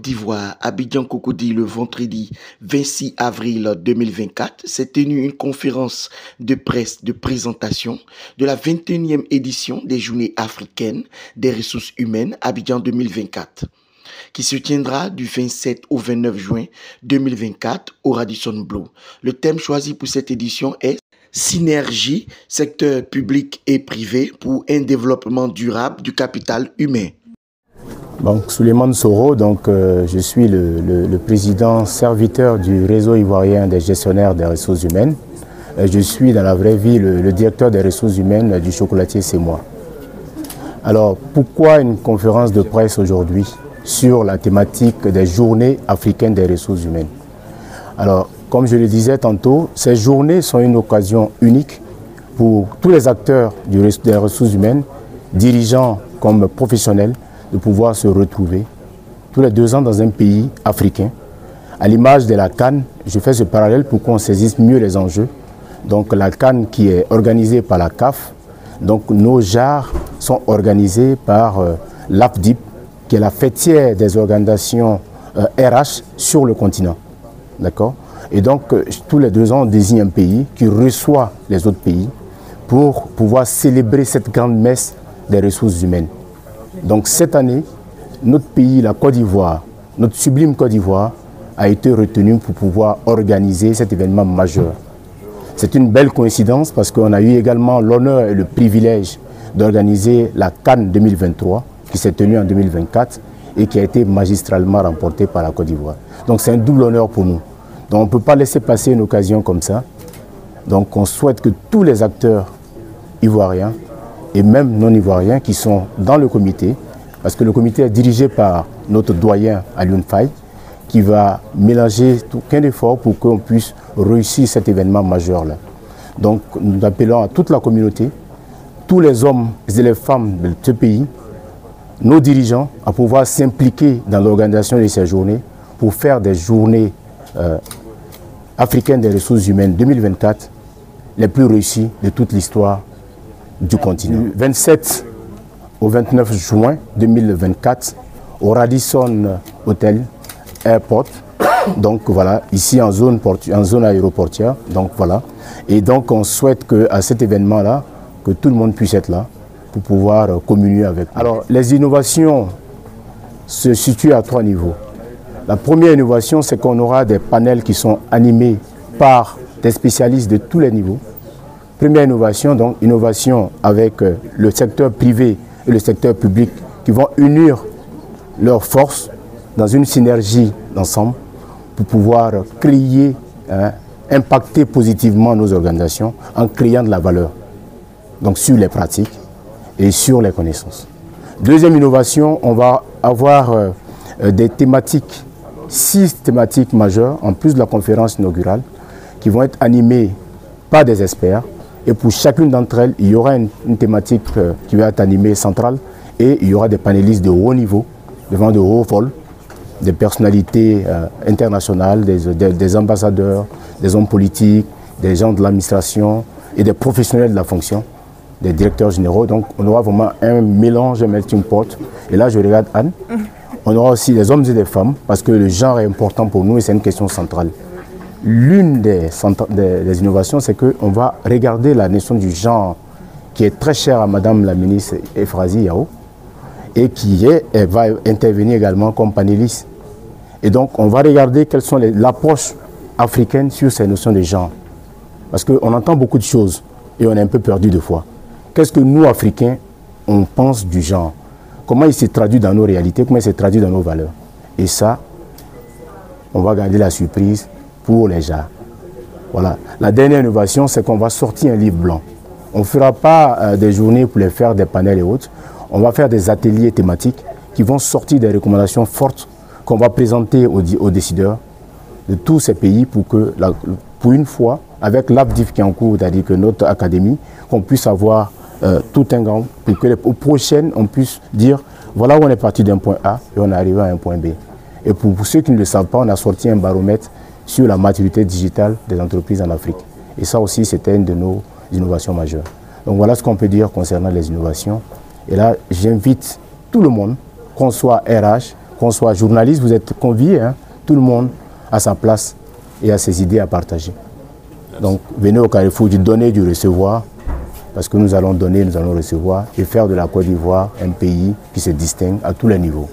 d'Ivoire, Abidjan-Cocody, le vendredi 26 avril 2024, s'est tenue une conférence de presse de présentation de la 21e édition des Journées africaines des ressources humaines Abidjan 2024, qui se tiendra du 27 au 29 juin 2024 au Radisson Blu. Le thème choisi pour cette édition est Synergie, secteur public et privé pour un développement durable du capital humain. Donc, Souleymane Soro, je suis le président serviteur du réseau ivoirien des gestionnaires des ressources humaines. Je suis dans la vraie vie le directeur des ressources humaines du chocolatier C'est moi. Alors, pourquoi une conférence de presse aujourd'hui sur la thématique des journées africaines des ressources humaines? Alors, comme je le disais tantôt, ces journées sont une occasion unique pour tous les acteurs des ressources humaines, dirigeants comme professionnels, de pouvoir se retrouver tous les 2 ans dans un pays africain. À l'image de la CAN, je fais ce parallèle pour qu'on saisisse mieux les enjeux. Donc la CAN qui est organisée par la CAF, donc nos JAR sont organisés par l'AFDIP, qui est la fêtière des organisations RH sur le continent. D'accord? Et donc tous les 2 ans, on désigne un pays qui reçoit les autres pays pour pouvoir célébrer cette grande messe des ressources humaines. Donc cette année, notre pays, la Côte d'Ivoire, notre sublime Côte d'Ivoire, a été retenu pour pouvoir organiser cet événement majeur. C'est une belle coïncidence parce qu'on a eu également l'honneur et le privilège d'organiser la CAN 2023 qui s'est tenue en 2024 et qui a été magistralement remportée par la Côte d'Ivoire. Donc c'est un double honneur pour nous. Donc on ne peut pas laisser passer une occasion comme ça. Donc on souhaite que tous les acteurs ivoiriens et même non-ivoiriens qui sont dans le comité, parce que le comité est dirigé par notre doyen Alioune Faye, qui va mélanger aucun effort pour qu'on puisse réussir cet événement majeur-là. Donc nous appelons à toute la communauté, tous les hommes et les femmes de ce pays, nos dirigeants, à pouvoir s'impliquer dans l'organisation de ces journées pour faire des journées africaines des ressources humaines 2024 les plus réussies de toute l'histoire du continent. Du 27 au 29 juin 2024 au Radisson Hotel Airport, donc voilà, ici en zone aéroportière, donc voilà. Et donc on souhaite qu'à cet événement-là, que tout le monde puisse être là pour pouvoir communier avec nous. Alors les innovations se situent à 3 niveaux. La première innovation, c'est qu'on aura des panels qui sont animés par des spécialistes de tous les niveaux. Première innovation, donc innovation avec le secteur privé et le secteur public qui vont unir leurs forces dans une synergie d'ensemble pour pouvoir créer, impacter positivement nos organisations en créant de la valeur, donc sur les pratiques et sur les connaissances. Deuxième innovation, on va avoir des thématiques, 6 thématiques majeures, en plus de la conférence inaugurale, qui vont être animées par des experts. Et pour chacune d'entre elles, il y aura une thématique qui va être animée centrale et il y aura des panélistes de haut niveau, devant de hauts vols, des personnalités internationales, des ambassadeurs, des hommes politiques, des gens de l'administration et des professionnels de la fonction, des directeurs généraux. Donc on aura vraiment un mélange, un melting pot. Et là, je regarde Anne. On aura aussi des hommes et des femmes parce que le genre est important pour nous et c'est une question centrale. L'une des innovations, c'est qu'on va regarder la notion du genre qui est très chère à Madame la ministre Efrazi Yao et elle va intervenir également comme panéliste. Et donc, on va regarder quelles sont l'approche africaine sur ces notions de genre. Parce qu'on entend beaucoup de choses et on est un peu perdu de foi. Qu'est-ce que nous, Africains, on pense du genre? Comment il se traduit dans nos réalités? Comment il se traduit dans nos valeurs? Et ça, on va garder la surprise pour les JAR. Voilà. La dernière innovation, c'est qu'on va sortir un livre blanc. On ne fera pas des journées pour les faire des panels et autres. On va faire des ateliers thématiques qui vont sortir des recommandations fortes qu'on va présenter aux décideurs de tous ces pays pour que, pour une fois, avec l'AFDIF qui est en cours, c'est-à-dire que notre académie, qu'on puisse avoir tout un grand, pour que aux prochaines, on puisse dire, voilà où on est parti d'un point A et on est arrivé à un point B. Et pour ceux qui ne le savent pas, on a sorti un baromètre sur la maturité digitale des entreprises en Afrique. Et ça aussi, c'était une de nos innovations majeures. Donc voilà ce qu'on peut dire concernant les innovations. Et là, j'invite tout le monde, qu'on soit RH, qu'on soit journaliste, vous êtes conviés, hein, tout le monde à sa place et a ses idées à partager. Donc venez au Carrefour du donner, du recevoir, parce que nous allons donner, nous allons recevoir et faire de la Côte d'Ivoire un pays qui se distingue à tous les niveaux.